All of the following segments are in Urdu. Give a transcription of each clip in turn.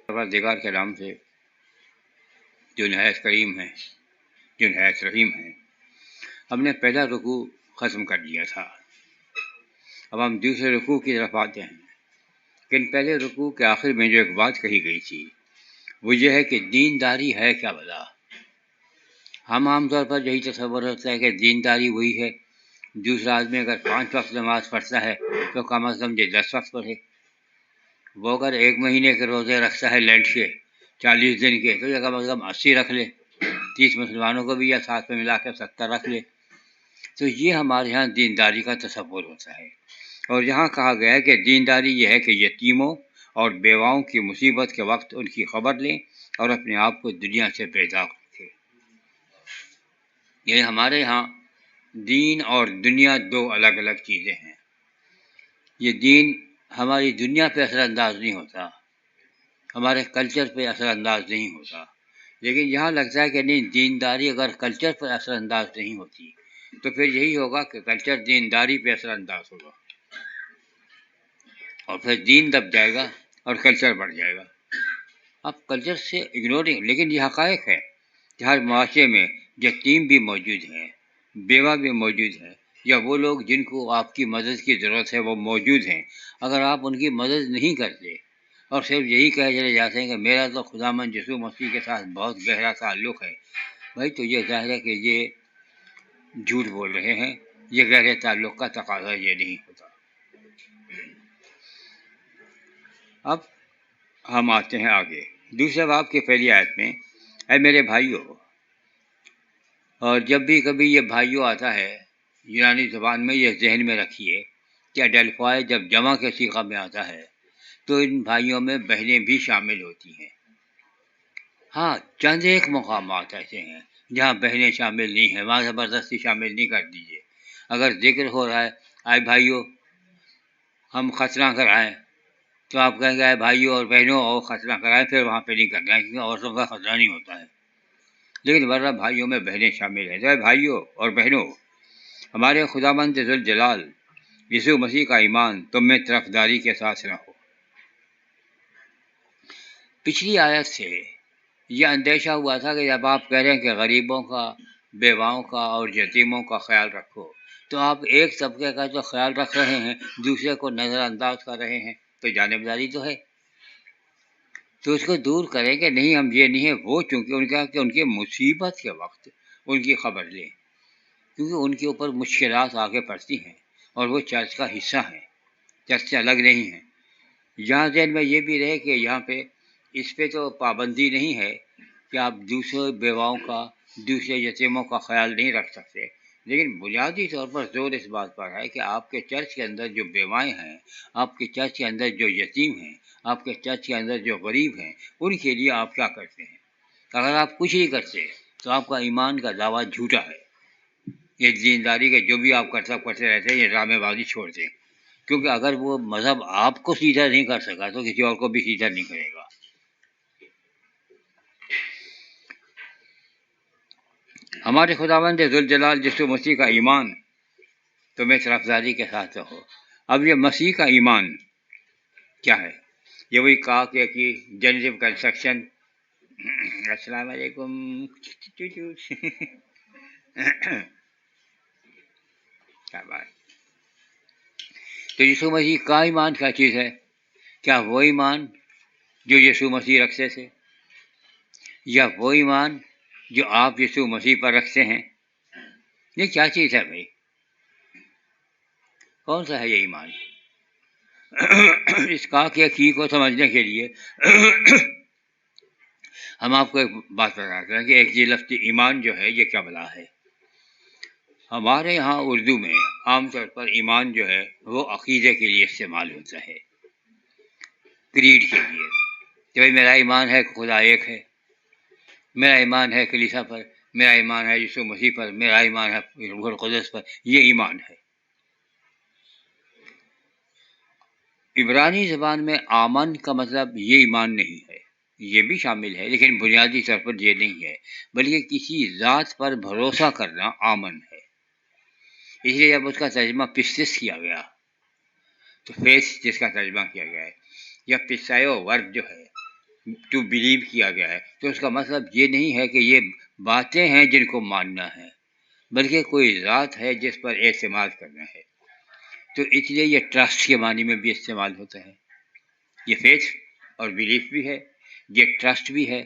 پروردگار کے نام سے جو نہایت کریم ہے، جو نہایت رحیم ہے۔ ہم نے پہلا رکوع ختم کر دیا تھا، اب ہم دوسرے رکوع کی طرف آتے ہیں۔ لیکن پہلے رکوع کے آخر میں جو ایک بات کہی گئی تھی وہ یہ ہے کہ دینداری ہے کیا بلا۔ ہم عام طور پر یہی تصور ہوتا ہے کہ دینداری وہی ہے، دوسرا آدمی اگر 5 وقت نماز پڑھتا ہے تو کم از کم 10 وقت پڑھے، وہ اگر 1 مہینے کے روزے رکھتا ہے لینٹ کے 40 دن کے تو یہ کم از کم 80 رکھ لے، 30 مسلمانوں کو بھی یا ساتھ میں ملا کے 70 رکھ لے۔ تو یہ ہمارے ہاں دینداری کا تصور ہوتا ہے، اور یہاں کہا گیا ہے کہ دینداری یہ ہے کہ یتیموں اور بیواؤں کی مصیبت کے وقت ان کی خبر لیں اور اپنے آپ کو دنیا سے بیدار رکھیں۔ یعنی ہمارے ہاں دین اور دنیا دو الگ الگ چیزیں ہیں۔ یہ دین ہماری دنیا پہ اثر انداز نہیں ہوتا، ہمارے کلچر پہ اثر انداز نہیں ہوتا، لیکن یہاں لگتا ہے کہ نہیں، دینداری اگر کلچر پر اثر انداز نہیں ہوتی تو پھر یہی ہوگا کہ کلچر دینداری پہ اثر انداز ہوگا، اور پھر دین دب جائے گا اور کلچر بڑھ جائے گا۔ اب کلچر سے اگنورنگ، لیکن یہ حقائق ہے کہ ہر معاشرے میں یتیم بھی موجود ہیں، بیوہ بھی موجود ہیں، یا وہ لوگ جن کو آپ کی مدد کی ضرورت ہے وہ موجود ہیں۔ اگر آپ ان کی مدد نہیں کرتے اور صرف یہی کہہ چلے جاتے ہیں کہ میرا تو خداوند یسوع مسیح کے ساتھ بہت گہرا تعلق ہے، بھائی تو یہ ظاہر ہے کہ یہ جھوٹ بول رہے ہیں، یہ گہرے تعلق کا تقاضا یہ نہیں ہوتا۔ اب ہم آتے ہیں آگے دوسرے باب کی پہلی آیت میں، اے میرے بھائیو، اور جب بھی کبھی یہ بھائیو آتا ہے یونانی زبان میں یہ ذہن میں رکھیے کہ ایڈلفائے جب جمع کے صیغہ میں آتا ہے تو ان بھائیوں میں بہنیں بھی شامل ہوتی ہیں۔ ہاں، چند ایک مقامات ایسے ہیں جہاں بہنیں شامل نہیں ہیں، وہاں زبردستی شامل نہیں کر دیجیے۔ اگر ذکر ہو رہا ہے اے بھائیو ہم ختنہ کرائیں تو آپ کہیں گے اے بھائیو اور بہنوں اور ختنہ کرائیں، پھر وہاں پہ نہیں کرنا ہے کیونکہ عورتوں کا ختنہ نہیں ہوتا ہے، لیکن ورنہ بھائیوں میں بہنیں شامل ہیں۔ تو اے بھائیو اور بہنوں، ہمارے خداوند ذوالجلال یسوع مسیح کا ایمان تم میں طرفداری کے ساتھ نہ ہو۔ پچھلی آیت سے یہ اندیشہ ہوا تھا کہ جب آپ کہہ رہے ہیں کہ غریبوں کا، بیواؤں کا اور یتیموں کا خیال رکھو، تو آپ ایک طبقے کا تو خیال رکھ رہے ہیں، دوسرے کو نظر انداز کر رہے ہیں، تو جانبداری تو ہے۔ تو اس کو دور کریں کہ نہیں، ہم یہ نہیں ہے وہ، چونکہ ان کے مصیبت کے وقت ان کی خبر لیں، کیونکہ ان کے اوپر مشکلات آگے پڑتی ہیں اور وہ چرچ کا حصہ ہیں، چرچ سے الگ نہیں ہیں۔ یہاں ذہن میں یہ بھی رہے کہ یہاں پہ اس پہ تو پابندی نہیں ہے کہ آپ دوسرے بیواؤں کا، دوسرے یتیموں کا خیال نہیں رکھ سکتے، لیکن بنیادی طور پر زور اس بات پر ہے کہ آپ کے چرچ کے اندر جو بیوائیں ہیں، آپ کے چرچ کے اندر جو یتیم ہیں، آپ کے چرچ کے اندر جو غریب ہیں، ان کے لیے آپ کیا کرتے ہیں۔ اگر آپ کچھ نہیں کرتے تو آپ کا ایمان کا دعویٰ جھوٹا ہے۔ یہ دینداری کے جو بھی آپ کرتے رہتے ہیں، یہ ڈرامے بازی چھوڑ دیں، کیونکہ اگر وہ مذہب آپ کو سیدھا نہیں کر سکا تو کسی اور کو بھی سیدھا نہیں کرے گا۔ ہمارے خداوند ذوالجلال یسوع مسیح کا ایمان تمہیں طرفداری کے ساتھ ہو۔ اب یہ مسیح کا ایمان کیا ہے؟ یہ وہی کہا کہ جنریٹو کنسٹرکشن۔ السلام علیکم۔ کیا بات۔ تو یسوع مسیح کا ایمان کیا چیز ہے؟ کیا وہ ایمان جو یسوع مسیح رکھتے تھے، یا وہ ایمان جو آپ یسوع مسیح پر رکھتے ہیں؟ یہ کیا چیز ہے بھائی؟ کون سا ہے یہ ایمان؟ اس کا حقیقت کو سمجھنے کے لیے ہم آپ کو ایک بات بتاتے ہیں کہ ایک یہ لفظ ایمان جو ہے یہ کیا بلا ہے۔ ہمارے یہاں اردو میں عام طور پر ایمان جو ہے وہ عقیدے کے لیے استعمال ہوتا ہے، کریڈ کے لیے، کہ بھائی میرا ایمان ہے کہ خدا ایک ہے، میرا ایمان ہے کلیسا پر، میرا ایمان ہے یسوع مسیح پر، میرا ایمان ہے روح القدس پر، یہ ایمان ہے۔ عبرانی زبان میں آمن کا مطلب یہ ایمان نہیں ہے، یہ بھی شامل ہے لیکن بنیادی طور پر یہ نہیں ہے، بلکہ کسی ذات پر بھروسہ کرنا آمن ہے۔ اس لیے جب اس کا ترجمہ پستس کیا گیا تو فیس جس کا ترجمہ کیا گیا ہے، یا پسایو ورب جو ہے ٹو بلیو کیا گیا ہے، تو اس کا مطلب یہ نہیں ہے کہ یہ باتیں ہیں جن کو ماننا ہے، بلکہ کوئی ذات ہے جس پر اعتماد کرنا ہے۔ تو اس لیے یہ ٹرسٹ کے معنی میں بھی استعمال ہوتا ہے۔ یہ فیتھ اور بلیف بھی ہے، یہ ٹرسٹ بھی ہے،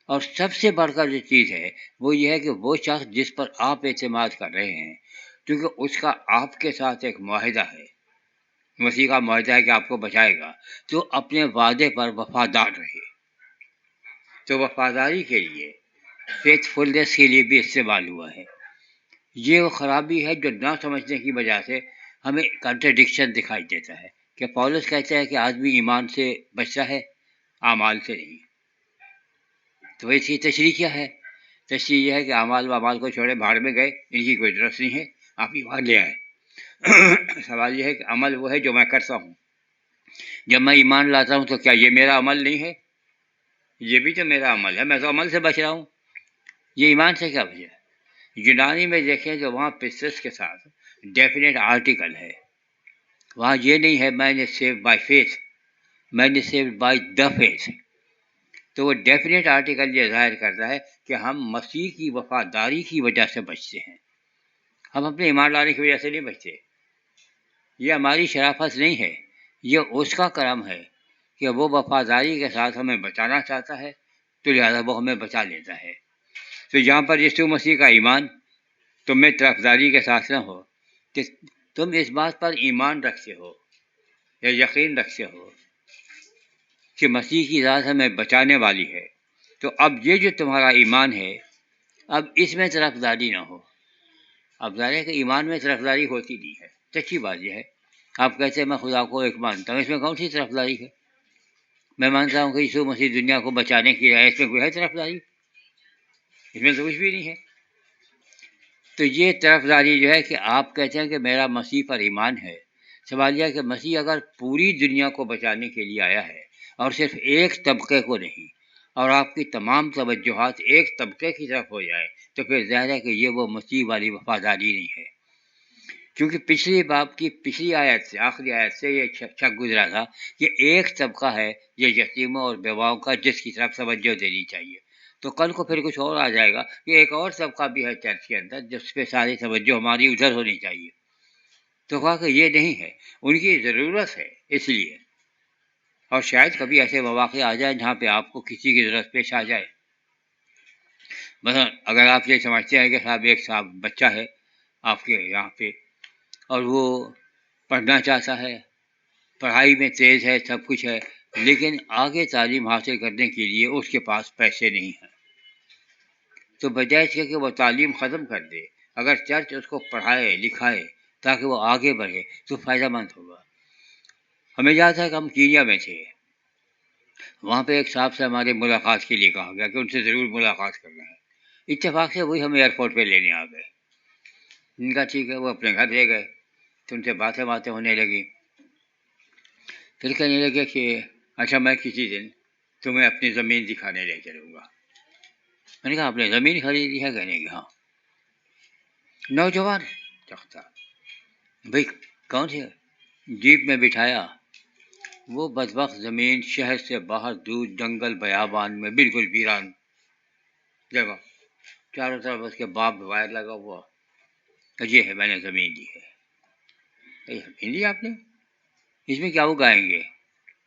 اور سب سے بڑھ کر جو چیز ہے وہ یہ ہے کہ وہ شخص جس پر آپ اعتماد کر رہے ہیں، کیونکہ اس کا آپ کے ساتھ ایک معاہدہ ہے، مسیح کا معاہدہ ہے کہ آپ کو بچائے گا، تو اپنے وعدے پر وفادار رہے۔ تو وفاداری کے لیے فیتھ فلنس کے لیے بھی استعمال ہوا ہے۔ یہ وہ خرابی ہے جو نہ سمجھنے کی وجہ سے ہمیں کنٹرڈکشن دکھائی دیتا ہے کہ پولس کہتا ہے کہ آدمی ایمان سے بچتا ہے، اعمال سے نہیں۔ تو اس کی تشریح کیا ہے؟ تشریح یہ ہے کہ اعمال و اعمال کو چھوڑے بھاڑ میں گئے، ان کی کوئی ضرورت نہیں ہے، آپ ایمان لے آئے۔ سوال یہ ہے کہ عمل وہ ہے جو میں کرتا ہوں۔ جب میں ایمان لاتا ہوں تو کیا یہ میرا عمل نہیں ہے؟ یہ بھی تو میرا عمل ہے، میں تو عمل سے بچ رہا ہوں، یہ ایمان سے کیا بچا؟ یونانی میں دیکھیں تو وہاں پسٹس کے ساتھ ڈیفینیٹ آرٹیکل ہے، وہاں یہ نہیں ہے میں نے سیو بائی فیتھ، میں نے سیو بائی دا فیتھ۔ تو وہ ڈیفینیٹ آرٹیکل یہ ظاہر کرتا ہے کہ ہم مسیح کی وفاداری کی وجہ سے بچتے ہیں، ہم اپنے ایمان لانے کی وجہ سے نہیں بچتے۔ یہ ہماری شرافت نہیں ہے، یہ اس کا کرم ہے کہ وہ وفاداری کے ساتھ ہمیں بچانا چاہتا ہے، تو لہٰذا وہ ہمیں بچا لیتا ہے۔ تو یہاں پر یسوع مسیح کا ایمان تم میں طرفداری کے ساتھ نہ ہو کہ تم اس بات پر ایمان رکھتے ہو یا یقین رکھتے ہو کہ مسیح کی ذات ہمیں بچانے والی ہے، تو اب یہ جو تمہارا ایمان ہے، اب اس میں طرفداری نہ ہو۔ اب ظاہر ہے کہ ایمان میں طرفداری ہوتی نہیں ہے، سچی بات یہ ہے۔ آپ کہتے ہیں میں خدا کو ایک مانتا ہوں، اس میں کون سی طرفداری ہے؟ میں مانتا ہوں کہ یسوع مسیح دنیا کو بچانے کی ہے، اس میں کوئی ہے طرفداری؟ اس میں تو کچھ بھی نہیں ہے۔ تو یہ طرفداری جو ہے کہ آپ کہتے ہیں کہ میرا مسیح پر ایمان ہے، سوال یہ ہے کہ مسیح اگر پوری دنیا کو بچانے کے لیے آیا ہے اور صرف ایک طبقے کو نہیں، اور آپ کی تمام توجہات ایک طبقے کی طرف ہو جائے، تو پھر ظاہر ہے کہ یہ وہ مسیح والی وفاداری نہیں ہے، کیونکہ پچھلی باب کی پچھلی آیت سے، آخری آیت سے یہ شک گزرا تھا کہ ایک طبقہ ہے یہ یتیموں اور بیواؤں کا جس کی طرف توجہ دینی چاہیے۔ تو کل کو پھر کچھ اور آ جائے گا کہ ایک اور طبقہ بھی ہے چرچ کے اندر جس پہ ساری توجہ ہماری ادھر ہونی چاہیے۔ تو کہا کہ یہ نہیں ہے، ان کی ضرورت ہے اس لیے، اور شاید کبھی ایسے مواقع آ جائیں جہاں پہ آپ کو کسی کی ضرورت پیش آ جائے۔ مثلا اگر آپ یہ سمجھتے ہیں کہ صاحب بچہ ہے آپ کے یہاں پہ، اور وہ پڑھنا چاہتا ہے، پڑھائی میں تیز ہے، سب کچھ ہے، لیکن آگے تعلیم حاصل کرنے کے لیے اس کے پاس پیسے نہیں ہیں، تو بجائے اس کے کہ وہ تعلیم ختم کر دے، اگر چرچ اس کو پڑھائے لکھائے تاکہ وہ آگے بڑھے تو فائدہ مند ہوگا۔ ہمیں یاد ہے کہ ہم کینیا میں تھے، وہاں پہ ایک صاحب سے ہماری ملاقات کے لیے کہا گیا کہ ان سے ضرور ملاقات کرنا ہے۔ اتفاق سے وہی ہمیں ایئرپورٹ پہ لینے آ گئے۔ ان کا ٹھیک ہے، وہ اپنے گھر لے گئے، تو ان سے باتیں ہونے لگی۔ پھر کہنے لگے کہ اچھا میں کسی دن تمہیں اپنی زمین دکھانے لے چلوں گا۔ میں نے کہا آپ نے زمین خریدی ہے؟ کہنے کی ہاں۔ نوجوان چختہ، بھائی کون سی؟ جیپ میں بٹھایا، وہ بدبخت زمین شہر سے باہر دور جنگل بیابان میں بالکل ویران جگہ، چاروں طرف اس کے باپ وائر لگا ہوا، یہ ہے میں نے زمین لی ہے۔ زمین لی آپ نے؟ اس میں کیا اگائیں گے؟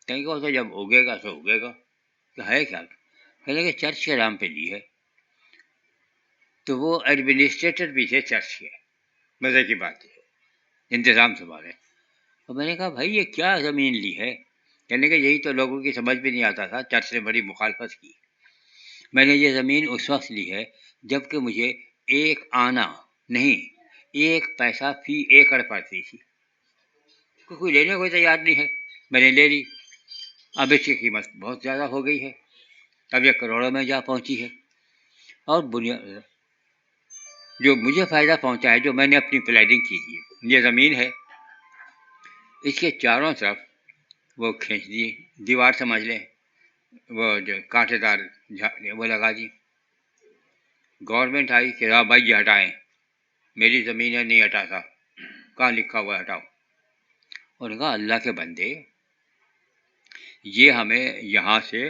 کہیں گے تو جب اگے گا تو اگے گا، کہ ہے کیا؟ کہنے کہ چرچ کے نام پہ لی ہے۔ تو وہ ایڈمنسٹریٹر بھی تھے چرچ کے، مزے کی بات ہے، انتظام سنبھالے۔ اور میں نے کہا بھائی یہ کیا زمین لی ہے؟ کہنے کہ یہی تو لوگوں کی سمجھ میں نہیں آتا تھا، چرچ نے بڑی مخالفت کی۔ میں نے یہ زمین اس وقت لی ہے جب کہ مجھے ایک آنا نہیں، ایک پیسہ فی ایکڑ پڑتی تھی، کوئی لینے کو تیار نہیں ہے، میں نے لے لی۔ اب اس کی قیمت بہت زیادہ ہو گئی ہے، اب یہ کروڑوں میں جا پہنچی ہے، اور جو مجھے فائدہ پہنچا ہے، جو میں نے اپنی پلاننگ کی تھی، یہ زمین ہے، اس کے چاروں طرف وہ کھینچ دی، دیوار سمجھ لیں، وہ جو کانٹے دار وہ لگا دی۔ گورنمنٹ آئی کہ ہاں بھائی یہ ہٹائیں، میری زمین ہے، نہیں ہٹاتا، کہاں لکھا ہوا ہٹاؤ؟ اور کہا اللہ کے بندے، یہ ہمیں یہاں سے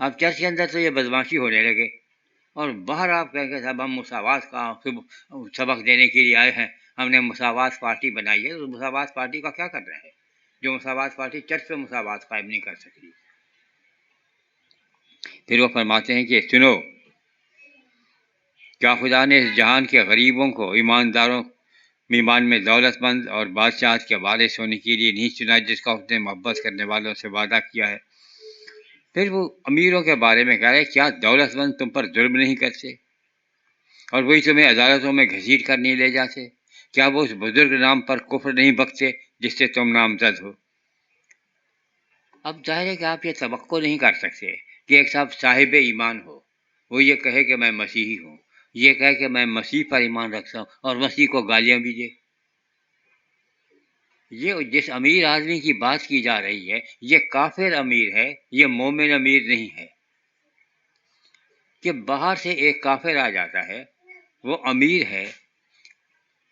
اب چرچ کے اندر تو یہ بدماشی ہونے لگے، اور باہر آپ کہیں گے صاحب ہم مساوات کا سبق دینے کے لیے آئے ہیں، ہم نے مساوات پارٹی بنائی ہے، تو مساوات پارٹی کا کیا کر رہے ہیں جو مساوات پارٹی چرچ پہ مساوات قائم نہیں کر سکتی؟ پھر وہ فرماتے ہیں کہ سنو، کیا خدا نے اس جہان کے غریبوں کو ایمانداروں ایمان میں دولت مند اور بادشاہت کے وارث ہونے کے لیے نہیں چنا جس کا اس نے محبت کرنے والوں سے وعدہ کیا ہے؟ پھر وہ امیروں کے بارے میں کہہ رہے کیا دولت مند تم پر ظلم نہیں کرتے اور وہی تمہیں عدالتوں میں گھسیٹ کر نہیں لے جاتے؟ کیا وہ اس بزرگ نام پر کفر نہیں بکتے جس سے تم نامزد ہو؟ اب ظاہر ہے کہ آپ یہ توقع نہیں کر سکتے کہ ایک صاحب ایمان ہو، وہ یہ کہے کہ میں مسیحی ہوں، یہ کہے کہ میں مسیح پر ایمان رکھتا ہوں اور مسیح کو گالیاں بھی دے۔ یہ جس امیر آدمی کی بات کی جا رہی ہے یہ کافر امیر ہے، یہ مومن امیر نہیں ہے۔ کہ باہر سے ایک کافر آ جاتا ہے، وہ امیر ہے،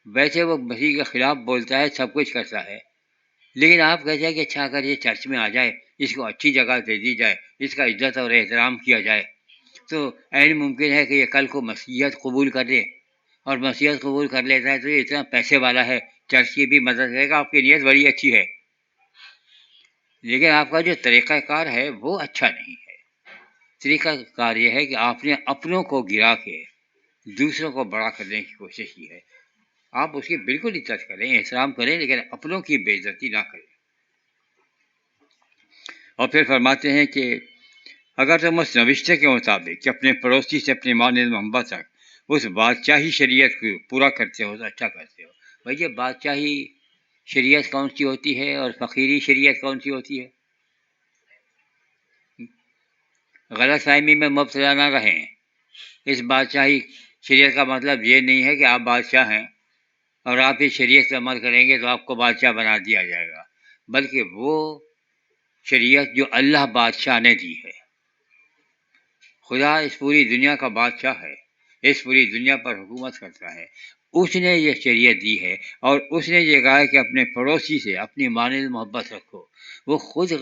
ویسے وہ مسیح کے خلاف بولتا ہے، سب کچھ کرتا ہے، لیکن آپ کہتے ہیں کہ اچھا اگر یہ چرچ میں آ جائے، اس کو اچھی جگہ دے دی جائے، اس کا عزت اور احترام کیا جائے، تو عین ممکن ہے کہ یہ کل کو مسیحیت قبول کر لے، اور مسیحیت قبول کر لیتا ہے تو یہ اتنا پیسے والا ہے، چرچ کی بھی مدد کرے گا، آپ کی نیت بڑی اچھی ہے، لیکن آپ کا جو طریقہ کار ہے وہ اچھا نہیں ہے۔ طریقہ کار یہ ہے کہ آپ نے اپنوں کو گرا کے دوسروں کو بڑا کرنے کی کوشش کی ہے۔ آپ اس کی بالکل عزت کریں، احترام کریں، لیکن اپنوں کی بے عزتی نہ کریں۔ اور پھر فرماتے ہیں کہ اگر تم اس نوشتے کے مطابق کہ اپنے پڑوسی سے اپنی مانند محبت تک اس بادشاہی شریعت کو پورا کرتے ہو تو اچھا کرتے ہو۔ بھائی یہ بادشاہی شریعت کون سی ہوتی ہے اور فقیری شریعت کون سی ہوتی ہے؟ غلط فہمی میں مبتلا نہ رہیں۔ اس بادشاہی شریعت کا مطلب یہ نہیں ہے کہ آپ بادشاہ ہیں اور آپ اس شریعت پہ عمل کریں گے تو آپ کو بادشاہ بنا دیا جائے گا، بلکہ وہ شریعت جو اللہ بادشاہ نے دی ہے۔ خدا اس پوری دنیا کا بادشاہ ہے، اس پوری دنیا پر حکومت کرتا ہے، اس نے یہ شریعت دی ہے، اور اس نے یہ کہا ہے کہ اپنے پڑوسی سے اپنی مانند محبت رکھو۔ وہ خود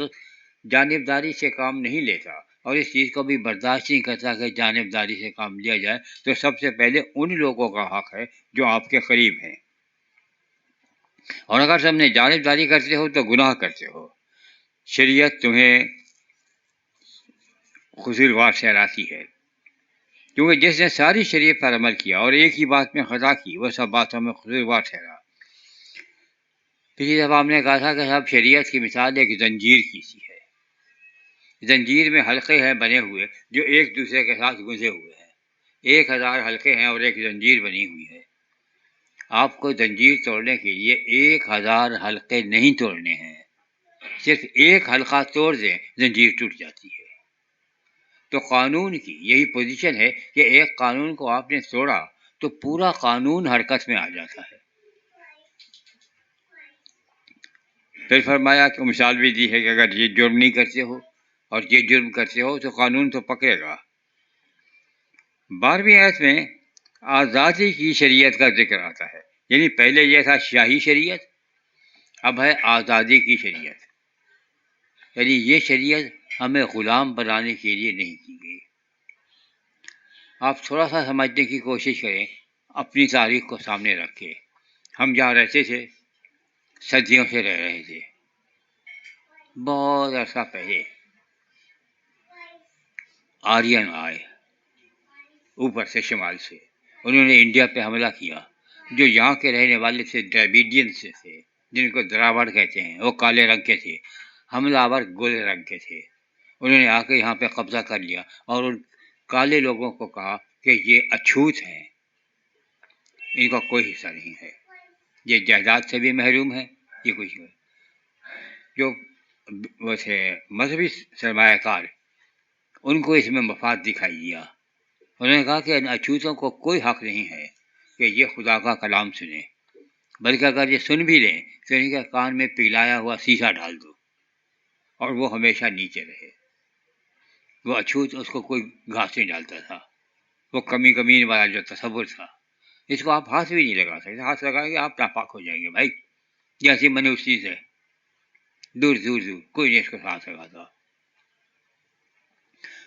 جانبداری سے کام نہیں لیتا اور اس چیز کو بھی برداشت نہیں کرتا کہ جانبداری سے کام لیا جائے، تو سب سے پہلے ان لوگوں کا حق ہے جو آپ کے قریب ہیں، اور اگر تم نے جانبداری کرتے ہو تو گناہ کرتے ہو۔ شریعت تمہیں قصوروار ٹھہراتی ہے، کیونکہ جس نے ساری شریعت پر عمل کیا اور ایک ہی بات میں خطا کی وہ سب باتوں میں قصوروار ٹھہرا۔ پچھلی دفعہ ہم نے کہا تھا کہ سب شریعت کی مثال ایک زنجیر کی سی ہے۔ زنجیر میں حلقے ہیں بنے ہوئے جو ایک دوسرے کے ساتھ گنجے ہوئے ہیں، 1000 حلقے ہیں اور ایک زنجیر بنی ہوئی ہے۔ آپ کو زنجیر توڑنے کے لیے 1000 حلقے نہیں توڑنے ہیں، صرف ایک حلقہ توڑ دیں زنجیر ٹوٹ جاتی ہے۔ تو قانون کی یہی پوزیشن ہے کہ ایک قانون کو آپ نے توڑا تو پورا قانون حرکت میں آ جاتا ہے۔ پھر فرمایا کہ مثال بھی دی ہے کہ اگر یہ جرم نہیں کرتے ہو اور یہ جرم کرتے ہو تو قانون تو پکڑے گا۔ 12ویں آیت میں آزادی کی شریعت کا ذکر آتا ہے، یعنی پہلے یہ تھا شاہی شریعت، اب ہے آزادی کی شریعت، یعنی یہ شریعت ہمیں غلام بنانے کے لیے نہیں کی گئی۔ آپ تھوڑا سا سمجھنے کی کوشش کریں، اپنی تاریخ کو سامنے رکھ کے۔ ہم جہاں رہتے تھے صدیوں سے رہ رہے تھے، بہت عرصہ پہلے آرین آئے اوپر سے شمال سے، انہوں نے انڈیا پہ حملہ کیا۔ جو یہاں کے رہنے والے تھے ڈراویڈین سے تھے، جن کو دراوڑ کہتے ہیں، وہ کالے رنگ کے تھے، حملہ آور گورے رنگ کے تھے۔ انہوں نے آ کے یہاں پہ قبضہ کر لیا اور ان کالے لوگوں کو کہا کہ یہ اچھوت ہیں، ان کا کوئی حصہ نہیں ہے، یہ جائیداد سے بھی محروم ہے، یہ کچھ نہیں۔ جو وہ تھے مذہبی سرمایہ کار، ان کو اس میں مفاد دکھائی دیا۔ انہوں نے کہا کہ ان اچھوتوں کو کوئی حق نہیں ہے کہ یہ خدا کا کلام سنیں، بلکہ اگر یہ سن بھی لیں تو ان کے کان میں پگھلایا ہوا سیسا ڈال دو اور وہ ہمیشہ نیچے رہے۔ وہ اچھوت اس کو کوئی گھاس نہیں ڈالتا تھا، وہ کمی کمین والا جو تصور تھا، اس کو آپ ہاتھ بھی نہیں لگا سکتے، ہاتھ لگائیں گے آپ ناپاک ہو جائیں گے بھائی، یہ ایسی منحوس چیز ہے، دور دور دور کوئی نہیں اس کو ہاتھ لگاتا۔